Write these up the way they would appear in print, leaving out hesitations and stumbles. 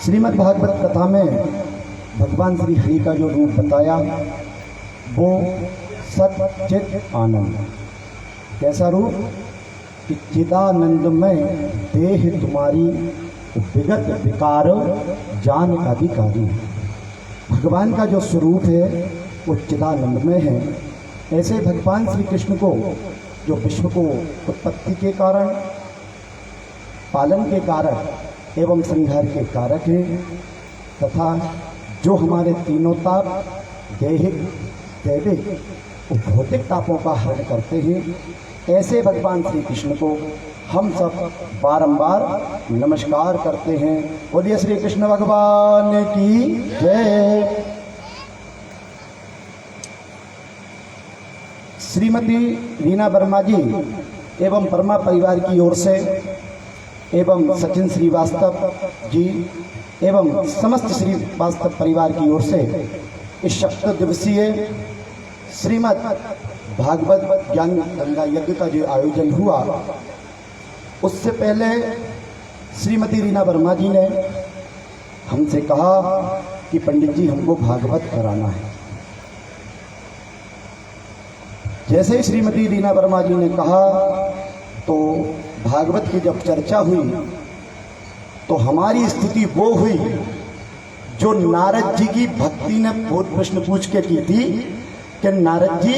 श्रीमद् भागवत कथा में भगवान श्री हरि का जो रूप बताया वो सच्चित आनंद। कैसा रूप कि चिदानंदमय देह तुम्हारी विगत विकार जान अधिकारी। भगवान का जो स्वरूप है वो चिदानंदमय है। ऐसे भगवान श्री कृष्ण को जो विश्व को उत्पत्ति के कारण, पालन के कारण एवं संहार के कारक हैं, तथा जो हमारे तीनों ताप दैहिक, दैविक और भौतिक तापों का हरण करते हैं, ऐसे भगवान श्री कृष्ण को हम सब बारंबार नमस्कार करते हैं। बोलिए श्री कृष्ण भगवान की जय। श्रीमती रीना वर्मा जी एवं वर्मा परिवार की ओर से एवं सचिन श्रीवास्तव जी एवं समस्त श्रीवास्तव परिवार की ओर से इस सप्त दिवसीय श्रीमद् भागवत ज्ञान गंगा यज्ञ का जो आयोजन हुआ, उससे पहले श्रीमती रीना वर्मा जी ने हमसे कहा कि पंडित जी हमको भागवत कराना है। जैसे ही श्रीमती रीना वर्मा जी ने कहा तो भागवत की जब चर्चा हुई तो हमारी स्थिति वो हुई जो नारद जी की भक्ति ने बहुत प्रश्न पूछ के की थी कि नारद जी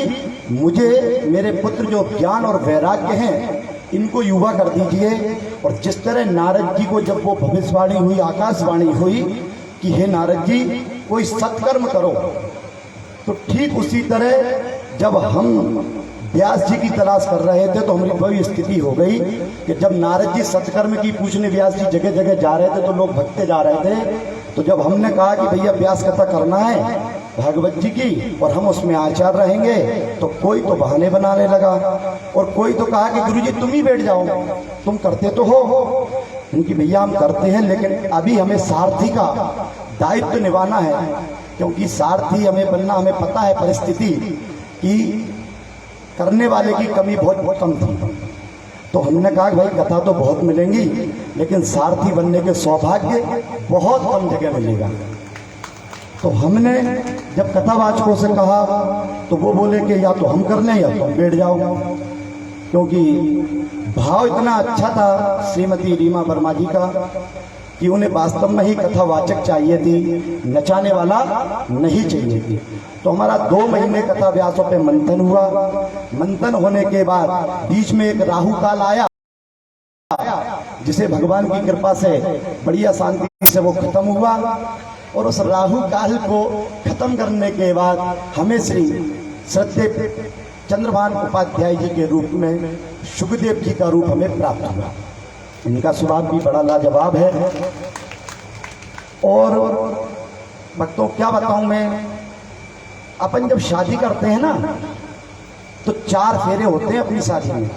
मुझे मेरे पुत्र जो ज्ञान और वैराग्य हैं इनको युवा कर दीजिए। और जिस तरह नारद जी को जब वो भविष्यवाणी हुई, आकाशवाणी हुई कि हे नारद जी कोई सत्कर्म करो, तो ठीक उसी तरह जब हम व्यास जी की तलाश कर रहे थे तो हमारी वही स्थिति हो गई कि जब नारद जी सत्कर्म की पूछने व्यास जी जगह जगह जा रहे थे तो लोग भगते जा रहे थे। तो जब हमने कहा कि भैया व्यास कथा करना है भागवत जी की और हम उसमें आचार्य रहेंगे, तो कोई तो बहाने बनाने लगा और कोई तो कहा कि गुरुजी तुम ही बैठ जाओ, तुम करते तो हो। उनकी भैया हम करते हैं लेकिन अभी हमें सारथी का दायित्व निभाना है, क्योंकि सारथी हमें बनना, हमें पता है परिस्थिति कि करने वाले की कमी बहुत कम थी। तो हमने कहा कि भाई कथा तो बहुत मिलेंगी लेकिन सारथी बनने के सौभाग्य बहुत कम जगह मिलेगा। तो हमने जब कथावाचकों से कहा तो वो बोले कि या तो हम कर लें या तुम बैठ जाओ, क्योंकि भाव इतना अच्छा था श्रीमती रीमा वर्मा जी का कि उन्हें वास्तव में ही कथावाचक चाहिए थी, नचाने वाला नहीं चाहिए थी। तो हमारा 2 महीने कथा व्यासों पे मंथन हुआ। मंथन होने के बाद बीच में एक राहु काल आया, जिसे भगवान की कृपा से बढ़िया शांति से वो खत्म हुआ। और उस राहु काल को खत्म करने के बाद हमें श्री श्रद्धे चंद्रभान उपाध्याय जी के रूप में सुखदेव जी का रूप हमें प्राप्त हुआ। इनका स्वभाव भी बड़ा लाजवाब है। और भक्तों क्या बताऊं मैं, अपन जब शादी करते हैं ना तो 4 फेरे होते हैं अपनी शादी में,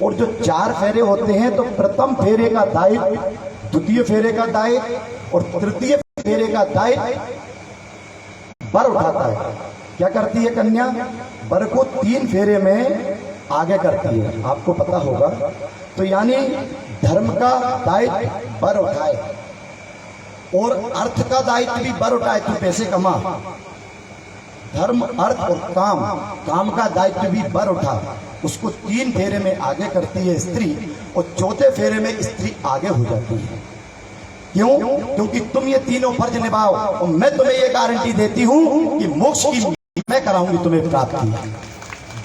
और जो 4 फेरे होते हैं तो प्रथम फेरे का दायित्व, द्वितीय फेरे का दायित्व और तृतीय फेरे का दायित्व वर उठाता है। क्या करती है कन्या? वर को 3 फेरे में आगे करती है, आपको पता होगा। तो यानी धर्म का दायित्व वर उठाए और अर्थ का दायित्व भी वर उठाए, तू पैसे कमा। धर्म, अर्थ और काम, काम का दायित्व भी वर उठा, उसको 3 फेरे में आगे करती है स्त्री, और 4थे फेरे में स्त्री आगे हो जाती है। क्यों? क्योंकि तुम ये तीनों फर्ज निभाओ और मैं तुम्हें ये गारंटी देती हूं कि मोक्ष की मैं कराऊंगी तुम्हें प्राप्ति।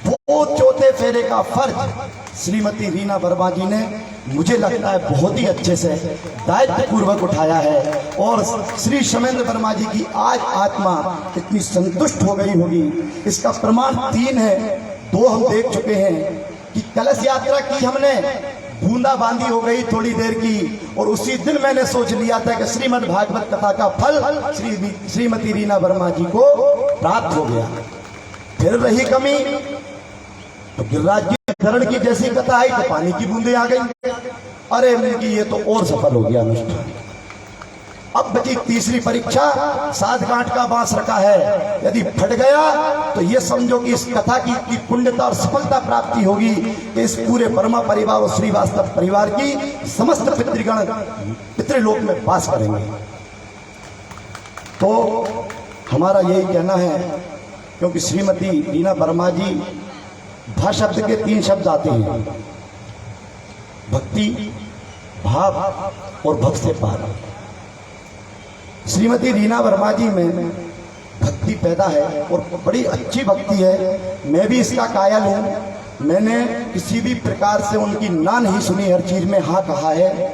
वो 4थे फेरे का फर्ज श्रीमती रीना वर्मा जी ने, मुझे लगता है बहुत ही अच्छे से दायित्व पूर्वक उठाया है। और श्री शमेंद्र वर्मा जी की आज आत्मा इतनी संतुष्ट हो गई होगी, इसका प्रमाण 3 है। 2 हम देख चुके हैं कि कलश यात्रा की हमने, बूंदाबांदी हो गई थोड़ी देर की, और उसी दिन मैंने सोच लिया था कि श्रीमद् भागवत कथा का फल श्रीमती रीना वर्मा जी को प्राप्त हो गया। फिर रही कमी तो गिरिराज जी धरण की जैसी कथा आई तो पानी की बूंदे आ गई। अरे उनकी ये तो और सफल हो गया अनुष्ठान। अब बची तीसरी परीक्षा, 7 गांठ का बांस रखा है, यदि फट गया तो ये समझो कि इस कथा की पुण्यता और सफलता प्राप्ति होगी कि इस पूरे वर्मा परिवार और श्रीवास्तव परिवार की समस्त पितृगण पितृलोक में वास करेंगे। तो हमारा यही कहना है, क्योंकि श्रीमती रीना वर्मा जी भा शब्द के 3 शब्द आते हैं, भक्ति, भाव और भव से पार। श्रीमती रीना वर्मा जी में भक्ति पैदा है और बड़ी अच्छी भक्ति है। मैं भी इसका कायल हूँ। मैंने किसी भी प्रकार से उनकी ना नहीं सुनी, हर चीज में हाँ कहा है।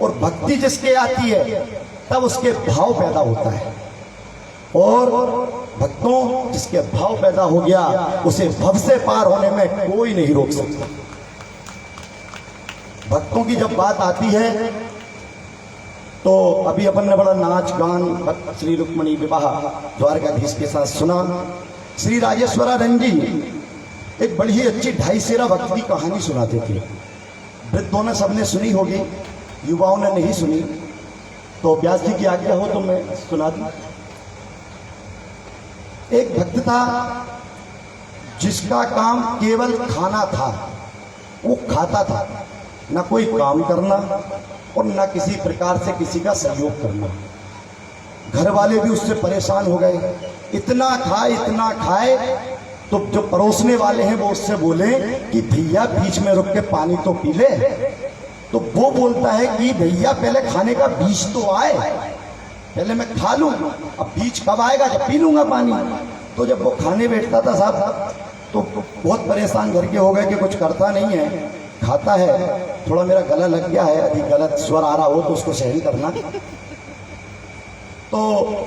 और भक्ति जिसके आती है तब उसके भाव पैदा होता है, और भक्तों जिसके भाव पैदा हो गया उसे भव से पार होने में कोई नहीं रोक सकता। भक्तों की जब बात आती है तो अभी अपन ने बड़ा नाच गान श्री रुक्मणी विवाह द्वारकाधीश के साथ सुना। श्री राजेश्वरानंद जी एक बड़ी ही अच्छी 2.5 सेरा भक्ति की कहानी सुनाते थे। वृद्धों ने सबने सुनी होगी, युवाओं ने नहीं सुनी, तो व्यास जी की आज्ञा हो तो मैं सुना दूं। एक भक्त था जिसका काम केवल खाना था। वो खाता था, ना कोई काम करना और ना किसी प्रकार से किसी का सहयोग करना। घर वाले भी उससे परेशान हो गए, इतना खाए तो जो परोसने वाले हैं वो उससे बोले कि भैया बीच में रुक के पानी तो पी ले। तो वो बोलता है कि भैया पहले खाने का बीच तो आए, पहले मैं खा लूं, अब बीच कब आएगा, जब पी लूंगा पानी। तो जब वो खाने बैठता था साहब तो बहुत परेशान घर के हो गए कि कुछ करता नहीं है, खाता है, थोड़ा मेरा गला लग गया है, यदि गलत स्वर आ रहा हो तो उसको सहन करना। तो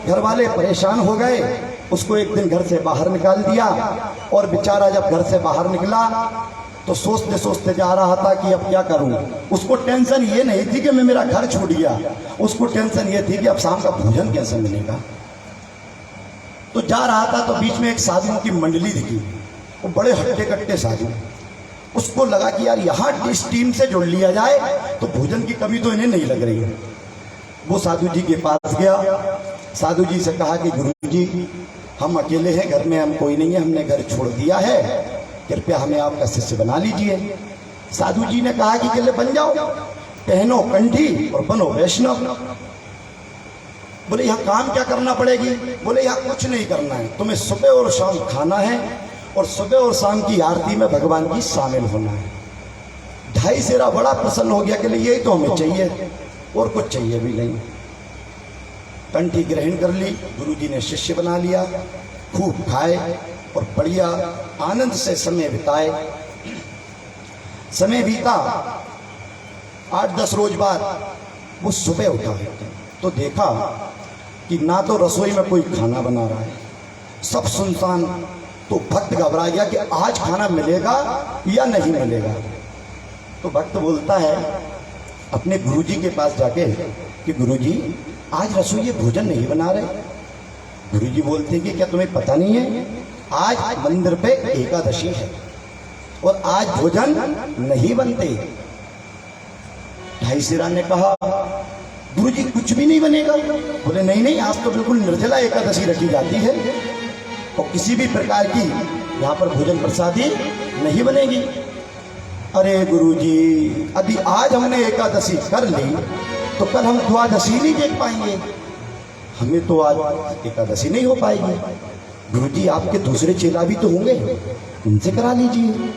घर वाले परेशान हो गए, उसको एक दिन घर से बाहर निकाल दिया। और बेचारा जब घर से बाहर निकला तो सोचते सोचते जा रहा था कि अब क्या करूं। उसको टेंशन ये नहीं थी कि मैं मेरा घर छूट गया, उसको टेंशन ये थी कि अब शाम का भोजन कैसे मिलेगा। तो जा रहा था तो बीच में एक साधुओं की मंडली दिखी, वो बड़े हट्टे कट्टे साधु। उसको लगा कि यार यहाँ इस टीम से जुड़ लिया जाए तो भोजन की कमी तो इन्हें नहीं लग रही है। वो साधु जी के पास गया, साधु जी से कहा कि गुरु जी हम अकेले हैं, घर में हम कोई नहीं है, हमने घर छोड़ दिया है, कृपया हमें आपका शिष्य बना लीजिए। साधु जी ने कहा कि चले बन जाओ, पहनो कंठी और बनो वैष्णव। बोले यहाँ काम क्या करना पड़ेगी? बोले यहाँ कुछ नहीं करना है, तुम्हें सुबह और शाम खाना है और सुबह और शाम की आरती में भगवान की शामिल होना है। 2.5 सेरा बड़ा प्रसन्न हो गया कि यही तो हमें चाहिए और कुछ चाहिए भी नहीं। कंठी ग्रहण कर ली, गुरुजी ने शिष्य बना लिया, खूब खाए और बढ़िया आनंद से समय बिताए। समय बीता, 8-10 रोज बाद वो सुबह उठा तो देखा कि ना तो रसोई में कोई खाना बना रहा है, सब सुनसान। तो भक्त घबरा गया कि आज खाना मिलेगा या नहीं मिलेगा। तो भक्त बोलता है अपने गुरुजी के पास जाके कि गुरुजी आज रसोई भोजन नहीं बना रहे। गुरुजी बोलते कि क्या तुम्हें पता नहीं है, आज मंदिर पे एकादशी है और आज भोजन नहीं बनते। 2.5 सेरा ने कहा गुरुजी कुछ भी नहीं बनेगा? बोले नहीं नहीं, आज तो बिल्कुल निर्जला एकादशी रखी जाती है और किसी भी प्रकार की यहाँ पर भोजन प्रसादी नहीं बनेगी। अरे गुरुजी अभी आज हमने एकादशी कर ली तो कल हम द्वादशी नहीं देख पाएंगे, हमें तो आज एकादशी नहीं हो पाएगी। गुरुजी आपके दूसरे चेला भी तो होंगे, उनसे करा लीजिए।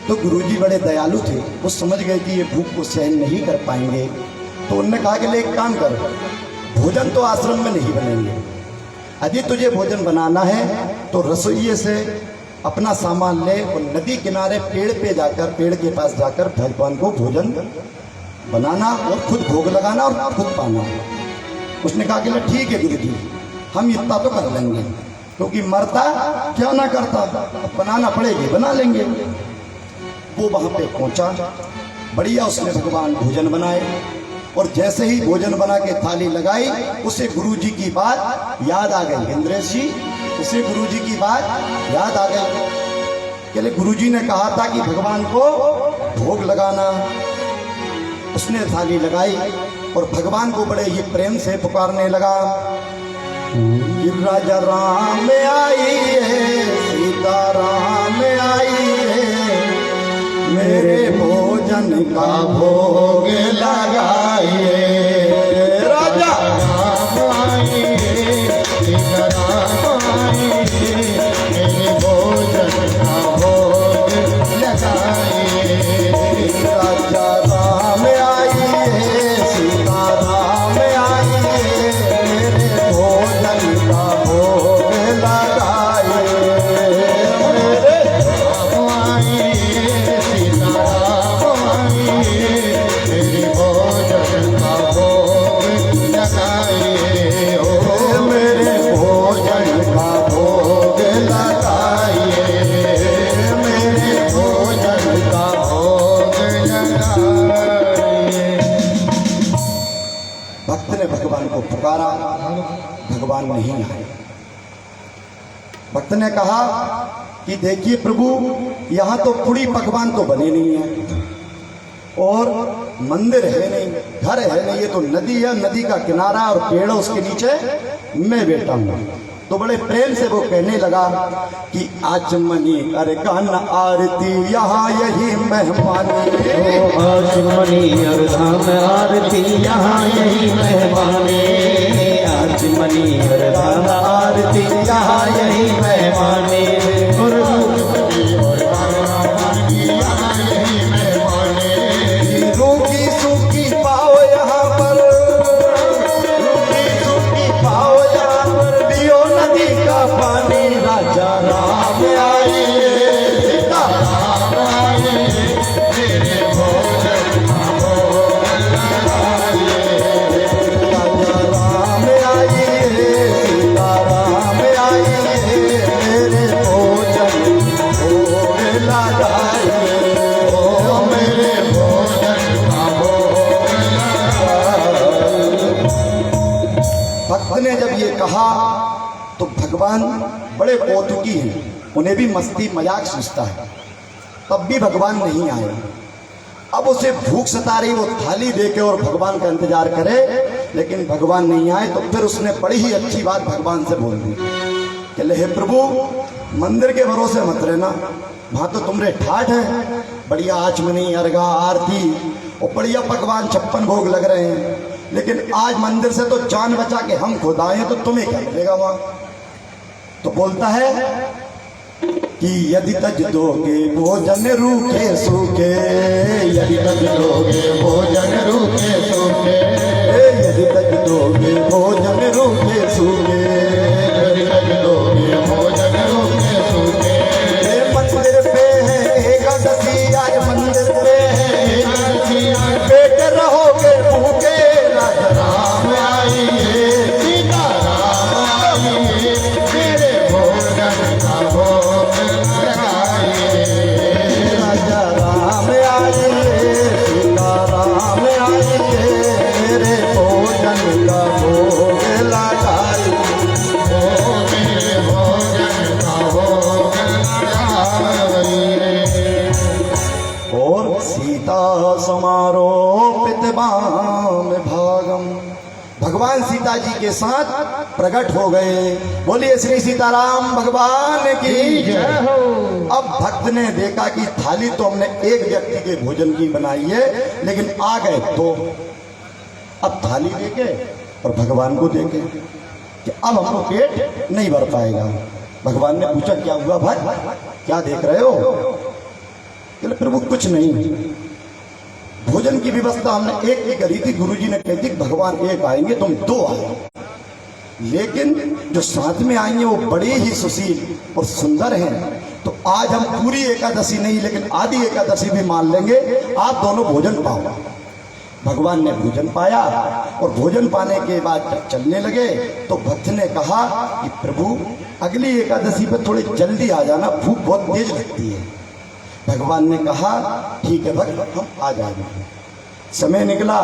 तो गुरुजी बड़े दयालु थे, वो समझ गए कि ये भूख को सहन नहीं कर पाएंगे। तो उन्होंने कहा कि ले एक काम कर, भोजन तो आश्रम में नहीं बनेंगे, यदि तुझे भोजन बनाना है तो रसोइये से अपना सामान ले और नदी किनारे पेड़ पे जाकर, पेड़ के पास जाकर भगवान को भोजन बनाना और खुद भोग लगाना और खुद पाना। उसने कहा कि ठीक है गुरुजी, हम इतना तो कर लेंगे, क्योंकि मरता क्या ना करता, अब बनाना पड़ेगी, बना लेंगे। वो वहां पे पहुंचा, बढ़िया उसने भगवान भोजन बनाए और जैसे ही भोजन बना के थाली लगाई उसे गुरुजी की बात याद आ गई। इंद्रेश जी, उसे गुरुजी की बात याद आ गई कि गुरुजी ने कहा था कि भगवान को भोग लगाना। उसने थाली लगाई और भगवान को बड़े ही प्रेम से पुकारने लगा, राजा राम आई है, सीता राम आई है, मेरे भोजन का भोग लगाइए। राजा राम नगारा, भगवान नहीं आए। भक्त ने कहा कि देखिए प्रभु, यहाँ तो पूरी पकवान तो बने नहीं है और मंदिर है नहीं, घर है नहीं, ये तो नदी है, नदी का किनारा और पेड़ उसके नीचे मैं बैठा हूँ। तो बड़े प्रेम से वो कहने लगा कि आचमनी अरकान आरती यहाँ यही मेहमानी, आचमनी अरधाम आरती यहाँ यही मेहमानी, आचमनी अरधाम आरती यहाँ यही मेहमानी, रूखी सूखी पाओ यहाँ पर, रूखी सूखी पाओ यहाँ पर, पियो नदी का पानी, राजा राम आए, सीता राम आए, मेरे भोजन का भोग लगाइए, राजा राम आइए, सीता राम आइए, मेरे भोजन भोग लगाइए, ओ मेरे भक्त ने जब ये कहा तो भगवान बड़े कौतुकी हैं, उन्हें भी मस्ती मजाक सूझता है, तब भी भगवान नहीं आए। अब उसे भूख सता रही, वो थाली देके और भगवान का इंतजार करे, लेकिन भगवान नहीं आए। तो फिर उसने बड़ी ही अच्छी बात भगवान से बोल दी कि हे प्रभु, मंदिर के भरोसे मत रहना, वहां तो तुमरे ठाठ है, बढ़िया आचमनी अर्घा आरती और बढ़िया पकवान 56 भोग लग रहे हैं, लेकिन आज मंदिर से तो जान बचा के हम खुद आए हैं, तो तुम्हें क्या मिलेगा वहां। तो बोलता है कि यदि तज दोगे भोजन रूखे सूखे, यदि तज दोगे भोजन रूखे सूखे, यदि तज दोगे भोजन रूखे सूखे, यदि तज दोगे भोजन रूखे सूखे, मंदिर पे है एकादशी, आज मंदिर पे है एकादशी, पेट रहोगे भूखे, राजा राम आइए, सीता राम आइए, मेरे भोजन का भोग लगाइए, राजा राम आइए, सीता राम आइए, मेरे भोजन का भोग लगाइए, ओ मेरे भोजन का भोग लगाइए। और सीता समारोपित बाम भागम, भगवान सीता जी के साथ प्रकट हो गए। बोलिए श्री सीताराम भगवान की जय हो। अब भक्त ने देखा कि थाली तो हमने एक व्यक्ति के भोजन की बनाई है, लेकिन आ गए तो अब थाली देके और भगवान को देके कि अब हमको पेट नहीं भर पाएगा। भगवान ने पूछा क्या हुआ भक्त, क्या देख रहे हो? बोले प्रभु कुछ नहीं, भोजन की व्यवस्था हमने एक की करी थी, गुरुजी ने कह दी भगवान एक आएंगे तुम दो आओ, लेकिन जो साथ में आएंगे वो बड़े ही सुशील और सुंदर हैं, तो आज हम पूरी एकादशी नहीं लेकिन आधी एकादशी भी मान लेंगे, आप दोनों भोजन पाओ। भगवान ने भोजन पाया और भोजन पाने के बाद जब चलने लगे तो भक्त ने कहा कि प्रभु अगली एकादशी पर थोड़ी जल्दी आ जाना, भूख बहुत तेज लगती है। भगवान ने कहा ठीक है भक्त, हम आ जाएंगे। समय निकला,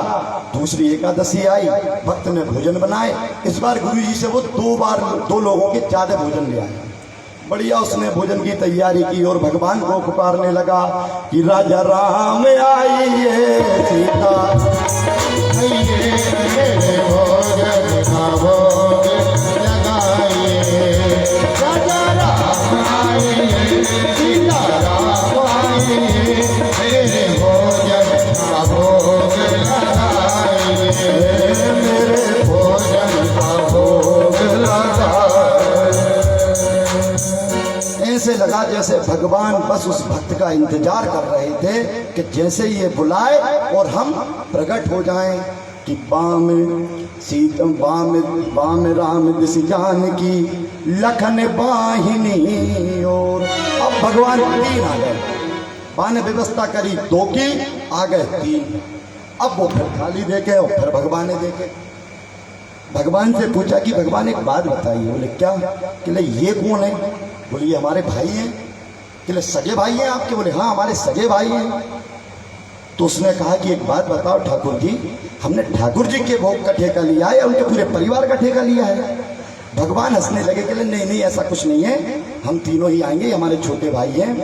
दूसरी एकादशी आई, भक्त ने भोजन बनाए। इस बार गुरुजी से वो दो लोगों के ज्यादा भोजन ले आए। बढ़िया उसने भोजन की तैयारी की और भगवान को पुकारने लगा कि राजा राम आइए, सीता आइए, मेरे भोजन का भोग लगाइए, राजा राम आइए, सीता राम आइए, मेरे भोजन का भोग लगाइए, मेरे भोजन का भोग लगाइए। ऐसे लगा जैसे भगवान बस उस भक्त का इंतजार कर रहे थे कि जैसे ये बुलाए और हम प्रकट हो जाएं कि बाम राम दिस जानकी लखन बाहिनी। और अब भगवान 3 आ गए, बा ने व्यवस्था करी 2 की, आ गए 3। अब वो फिर थाली देखे और फिर भगवान ने देखे। भगवान से पूछा कि भगवान एक बात बताइए। बोले क्या? बोले ये कौन है? बोले ये हमारे भाई हैं। बोले सगे भाई हैं आपके? बोले हाँ हमारे सगे भाई हैं। तो उसने कहा कि एक बात बताओ ठाकुर जी, हमने ठाकुर जी के भोग का ठेका लिया है या उनके पूरे परिवार का ठेका लिया है? भगवान हंसने लगे, कहले नहीं नहीं ऐसा कुछ नहीं है, हम तीनों ही आएंगे, हमारे छोटे भाई हैं।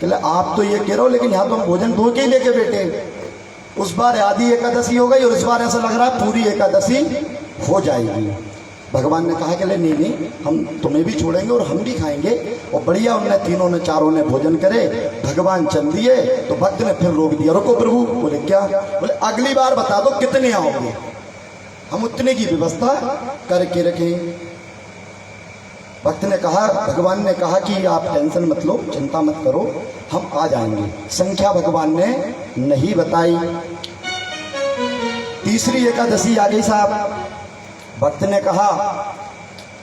कहले आप तो ये कह रहे हो, लेकिन यहाँ तो हम भोजन धो के ही लेके बैठे। उस बार आधी एकादशी हो गई और इस बार ऐसा लग रहा है पूरी एकादशी हो जाएगी। भगवान ने कहा कि नहीं नहीं, हम तुम्हें भी छोड़ेंगे और हम भी खाएंगे। और बढ़िया उनने तीनों ने चारों ने भोजन करे, भगवान चल दिए। तो भक्त ने फिर रोक दिया, रुको प्रभु। बोले क्या? बोले अगली बार बता दो कितने आओगे, हम उतने की व्यवस्था करके रखें। भक्त ने कहा, भगवान ने कहा कि आप टेंशन मत लो, चिंता मत करो, हम आ जाएंगे। संख्या भगवान ने नहीं बताई। तीसरी एकादशी आ गई साहब। भक्त ने कहा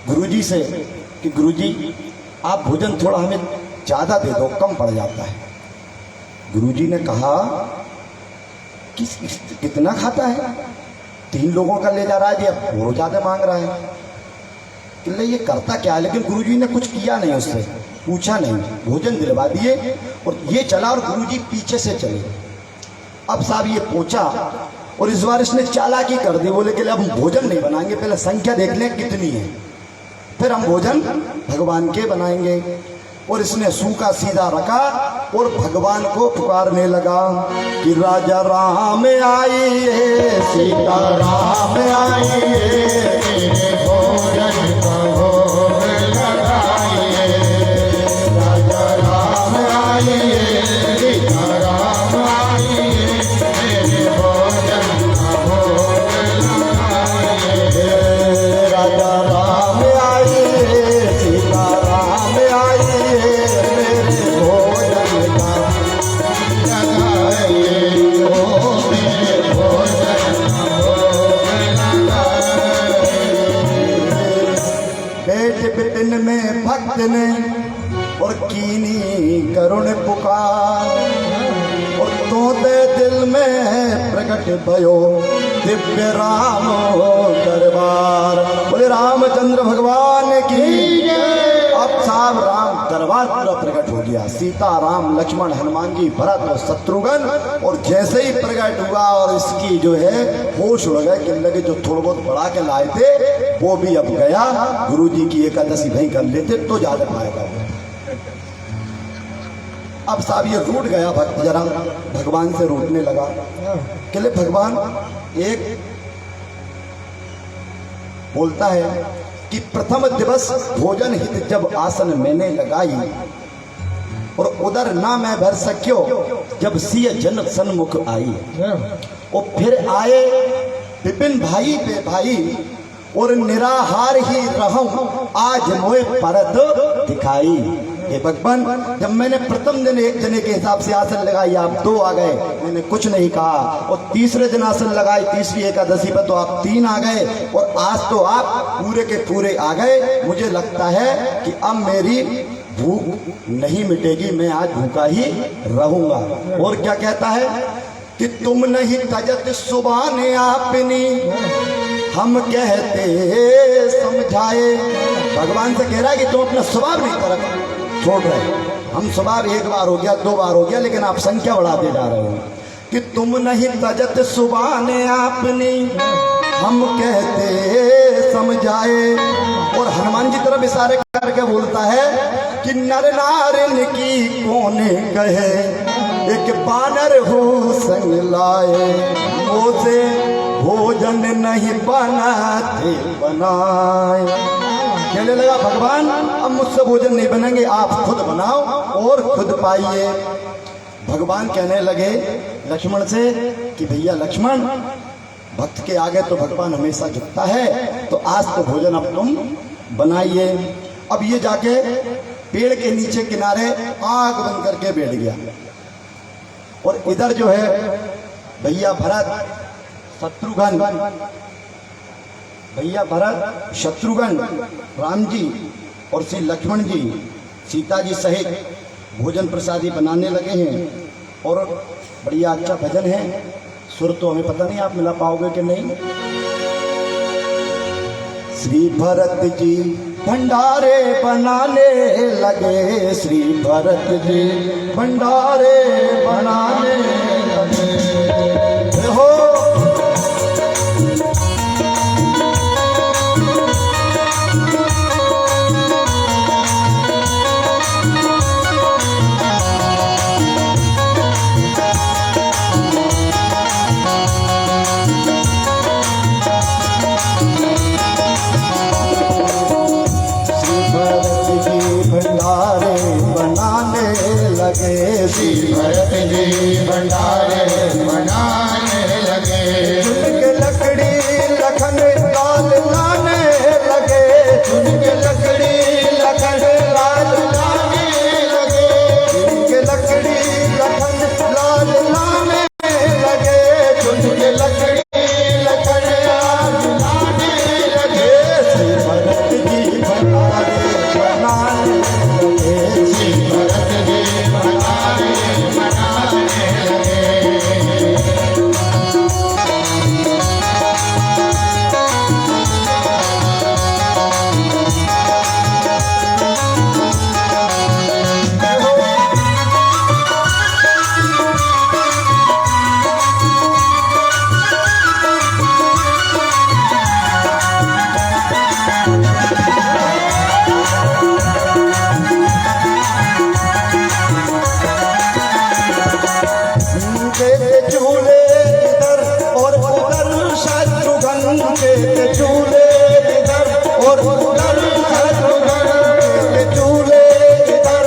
गुरुजी से कि गुरुजी आप भोजन थोड़ा हमें ज्यादा दे दो, कम पड़ जाता है। गुरुजी ने कहा कि कितना खाता है? 3 लोगों का ले जा रहा है, अब और ज्यादा मांग रहा है। कि ये करता क्या है? लेकिन गुरुजी ने कुछ किया नहीं, उससे पूछा नहीं, भोजन दिलवा दिए और ये चला और गुरुजी पीछे से चले। अब साहब ये पहुंचा और इस बार इसने चालाकी कर दी। बोले कि अब हम भोजन नहीं बनाएंगे, पहले संख्या देख लें कितनी है, फिर हम भोजन भगवान के बनाएंगे। और इसने सूखा सीधा रखा और भगवान को पुकारने लगा कि राजा राम आइए, सीता राम आइए, भोजन का भोग लगाइए। राजा राम आइए, सीता राम आइए, भोजन का भोग लगाइए। राजा राम आइए, सीता राम आइए, मेरे भोजन का लगाइए। ओ मेरे भोजन का भोग लगाइए। बेट बिपिन में भक्त ने और कीनी करुण पुकार, और तोते दिल में प्रकट भयो दिव्य राम दरबार। बोले रामचंद्र भगवान की। अब साहब राम दरबार पूरा प्रकट हो गया। सीता राम लक्ष्मण हनुमान जी भरत और शत्रुघ्न, और जैसे ही प्रकट हुआ और इसकी जो है होश उड़ गए कि लगे जो थोड़ा बहुत बढ़ा के लाए थे वो भी अब गया। गुरुजी की एकादशी भाई कर लेते तो ज्यादा फायदा होता। अब साहब ये रूठ गया भक्त, जरा भगवान से रूठने लगा। कहले भगवान, एक बोलता है कि प्रथम दिवस भोजन हित जब आसन मैंने लगाई, और उधर ना मैं भर सक्यो जब सिय जन सन्मुख आई। और फिर आए विपिन भाई पे भाई, और निराहार ही रहूं आज मोए परत दिखाई। हे भगवान, जब मैंने प्रथम दिन एक जने के हिसाब से आसन लगाई, आप 2 आ गए, मैंने कुछ नहीं कहा। और तीसरे दिन आसन लगाई, तीसरी एकादशी पर तो आप 3 आ गए, और आज तो आप पूरे के पूरे आ गए। मुझे लगता है कि अब मेरी भूख नहीं मिटेगी, मैं आज भूखा ही रहूंगा। और क्या कहता है कि तुम नहीं तजत सुबाने आपनी, हम कहते समझाए। भगवान से कह रहा है कि तुम अपना स्वभाव नहीं तरफ छोड़ रहे। हम स्वभाव 1 बार हो गया, 2 बार हो गया, लेकिन आप संख्या बढ़ाते जा रहे हो। कि तुम नहीं तजत सुबाने आपनी, हम कहते समझाए। और हनुमान जी तरफ इशारे करके बोलता है कि नर नारिन की कौन कहे, एक बानर हो संग लाए। मोसे भोजन नहीं बनाते बनाए। कहने लगा भगवान, अब मुझसे भोजन नहीं बनेंगे, आप खुद बनाओ और खुद पाइए। भगवान कहने लगे लक्ष्मण से कि भैया लक्ष्मण, भक्त के आगे तो भगवान हमेशा झुकता है, तो आज तो भोजन अब तुम बनाइए। अब ये जाके पेड़ के नीचे किनारे आग बंद करके बैठ गया। और इधर जो है भैया भरत शत्रुघ्न, राम जी और श्री लक्ष्मण जी सीता जी सहित भोजन प्रसादी बनाने लगे हैं। और बढ़िया अच्छा भजन है, सुर तो हमें पता नहीं आप मिला पाओगे कि नहीं। श्री भरत जी भंडारे बनाने लगे, श्री भरत जी भंडारे बनाने लगे। श्री भरत जी भंडारे बनाने लगे। के लकड़ी लखन लाल लाने लगे, उनके लकड़ी लखन लाल लाने लगे। के लकड़ी लखन लाल लाने लगे, उनके लकड़ी लखन लाल लाने लगे। श्री भरत जी भंडारे बनाने लगे। श्री भरत जी भंडारे बनाने लगे। के झूले इधर और उधर शत्रुघ्न के झूले इधर और उधर शत्रुघ्न के झूले इधर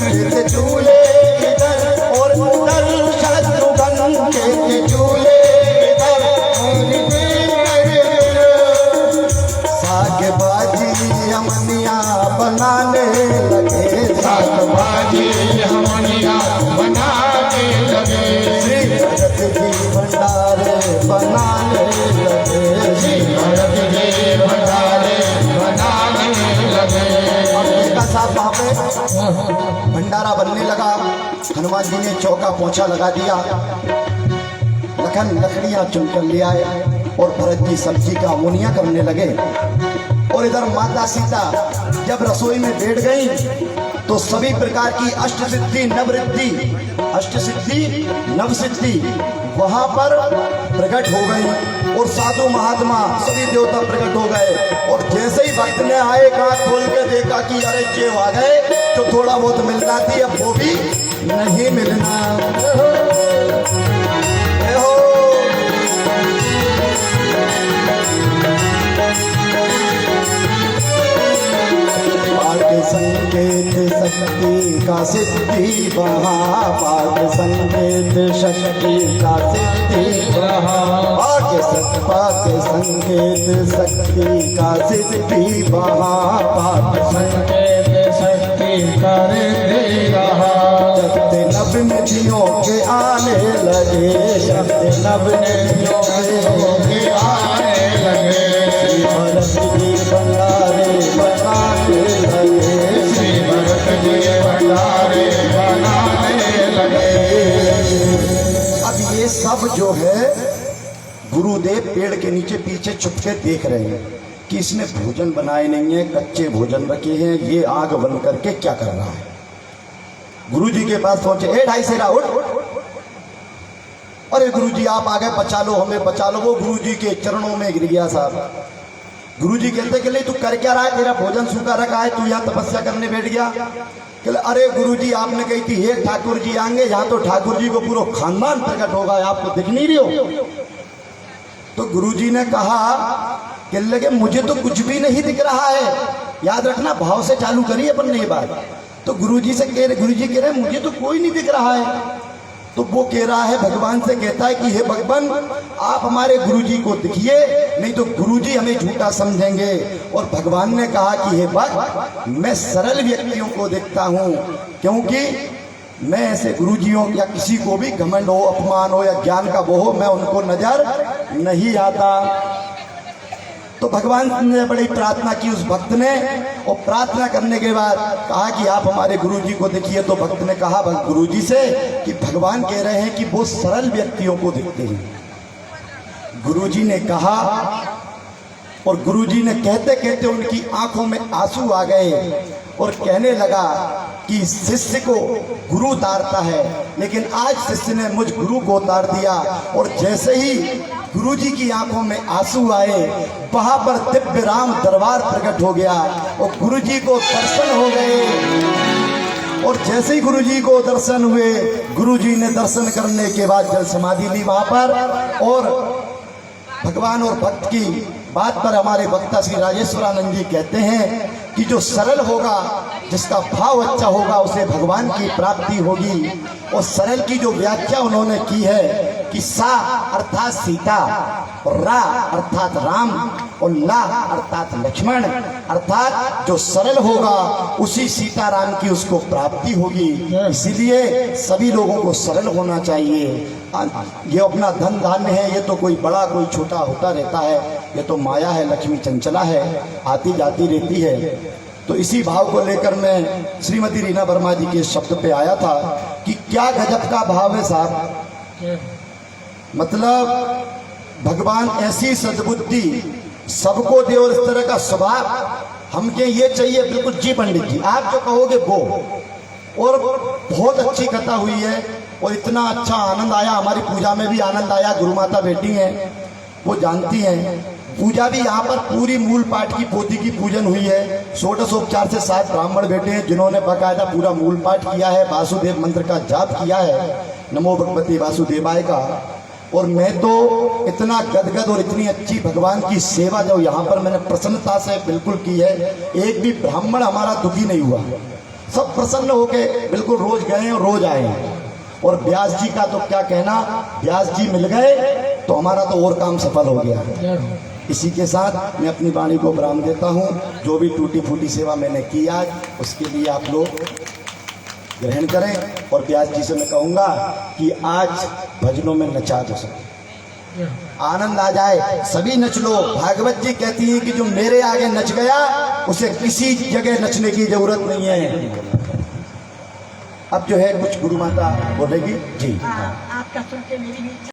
के झूले इधर और उधर शत्रुघ्न के झूले इधर। साग बाजी अमनिया बनाने लगे, साग बाजी हमनिया बनाने लगे। श्री भरत जी भंडारे बनाने लगे। श्री भरत जी भंडारे बनाने लगे। अब देखा साहब वहाँ पे भंडारा बनने लगा। हनुमान जी ने चौका पोंछा लगा दिया, लखन लकड़ियां चुनकर ले आए और भरत जी सब्जी का अमोनिया करने लगे। और इधर माता सीता जब रसोई में बैठ गई तो सभी प्रकार की अष्ट सिद्धि नवरिद्धि, अष्ट सिद्धि नव सिद्धि वहां पर प्रकट हो गई और साधु महात्मा सभी देवता प्रकट हो गए। और जैसे ही भक्त ने आए आंख खोल के देखा कि अरे जेव आ गए, तो थोड़ा बहुत मिलना थी, अब वो भी नहीं मिलना। ए हो पाठ संकेत शक्ति का सिद्धि वहाँ, पाठ संकेत शक्ति का सिद्धि वहाँ, पाठ संकेत शक्ति का सिद्धि वहाँ, पाठ संकेत शक्ति कर दे रहा। शक्ति नभ निधियों के आने लगे, शक्ति नभ निधियों के आने लगे। श्री भरत जी भंडारे बनाने लगे। श्री भरत जी भंडारे बनाने लगे। अब ये सब जो है गुरुदेव पेड़ के नीचे पीछे छुपके देख रहे हैं कि इसने भोजन बनाए नहीं है, कच्चे भोजन रखे हैं, ये आग बन करके क्या कर रहा है। गुरु जी के पास पहुंचे, ए ढाई सेरा उठ, अरे गुरु जी आप आ गए, बचा लो हमें बचा लो। वो गुरु जी के चरणों में गिर गया साहब। गुरु जी कहते कि तू कर क्या रहा है, तेरा भोजन सूखा रखा है, तू यहाँ तपस्या करने बैठ गया। कहले अरे गुरु जी आपने कही थी हे ठाकुर जी आएंगे, यहाँ तो ठाकुर जी को पूरा खानदान प्रकट होगा, आपको दिख नहीं रही हो। तो गुरु जी ने कहा कि लगे मुझे तो कुछ भी नहीं दिख रहा है। याद रखना भाव से चालू करिए अपन ने ये बात। तो गुरु जी कह रहे मुझे तो कोई नहीं दिख रहा है। तो वो कह रहा है भगवान से, कहता है कि हे भगवान आप हमारे गुरुजी को दिखिए, नहीं तो गुरुजी हमें झूठा समझेंगे। और भगवान ने कहा कि हे भक्त मैं सरल व्यक्तियों को देखता हूँ, क्योंकि मैं ऐसे गुरुजियों या किसी को भी घमंड हो, अपमान हो या ज्ञान का वो हो, मैं उनको नजर नहीं आता। तो भगवान ने बड़ी प्रार्थना की उस भक्त ने, और प्रार्थना करने के बाद कहा कि आप हमारे गुरुजी को देखिए। तो भक्त ने कहा गुरुजी से कि भगवान कह रहे हैं कि वो सरल व्यक्तियों को दिखते हैं। गुरुजी ने कहा, और गुरुजी ने कहते कहते उनकी आंखों में आंसू आ गए और कहने लगा कि शिष्य को गुरु उतारता है, लेकिन आज शिष्य ने मुझ गुरु को उतार दिया। और जैसे ही गुरुजी की आंखों में आंसू आए, वहां पर दिव्य राम दरबार प्रकट हो गया और गुरुजी को दर्शन हो गए। और जैसे ही गुरुजी को दर्शन हुए, गुरुजी ने दर्शन करने के बाद जल समाधि ली वहां पर। और भगवान और भक्त की बात पर हमारे वक्ता श्री राजेश्वरानंद जी कहते हैं कि जो सरल होगा, जिसका भाव अच्छा होगा उसे भगवान की प्राप्ति होगी। और सरल की जो व्याख्या उन्होंने की है कि सा अर्थात सीता, रा अर्थात राम और ला अर्थात लक्ष्मण, अर्थात जो सरल होगा उसी सीताराम की उसको प्राप्ति होगी। इसीलिए सभी लोगों को सरल होना चाहिए। ये अपना धन धान्य है, ये तो कोई बड़ा कोई छोटा होता रहता है, ये तो माया है, लक्ष्मी चंचला है, आती जाती रहती है। तो इसी भाव को लेकर मैं श्रीमती रीना वर्मा जी के शब्द पे आया था कि क्या गजब का भाव है साहब। मतलब भगवान ऐसी सद्बुद्धि सबको दे और इस तरह का स्वभाव हमके ये चाहिए। बिल्कुल जी पंडित जी, आप जो कहोगे वो। और बहुत अच्छी कथा हुई है और इतना अच्छा आनंद आया, हमारी पूजा में भी आनंद आया। गुरु माता बैठी हैं, वो जानती हैं। पूजा भी यहाँ पर पूरी मूल पाठ की पोथी की पूजन हुई है। षोडशोपचार से 7 ब्राह्मण बैठे हैं जिन्होंने बाकायदा पूरा मूल पाठ किया है, वासुदेव मंत्र का जाप किया है, नमो भगवते वासुदेवाय का। और मैं तो इतना गदगद और इतनी अच्छी भगवान की सेवा जो यहाँ पर मैंने प्रसन्नता से बिल्कुल की है, एक भी ब्राह्मण हमारा दुखी नहीं हुआ, सब प्रसन्न होके बिल्कुल रोज गए और रोज आए। और व्यास जी का तो क्या कहना, व्यास जी मिल गए तो हमारा तो और काम सफल हो गया। इसी के साथ मैं अपनी वाणी को विराम देता हूँ। जो भी टूटी फूटी सेवा मैंने की आज, उसके लिए आप लोग ग्रहण करें। और व्यास जी से मैं कहूँगा कि आज भजनों में नचा दो, सब आनंद आ जाए, सभी नच लो। भागवत जी कहती है कि जो मेरे आगे नच गया उसे किसी जगह नचने की जरूरत नहीं है। अब जो है कुछ गुरु माता बोलेगी जी। आपका सुन के मेरी भी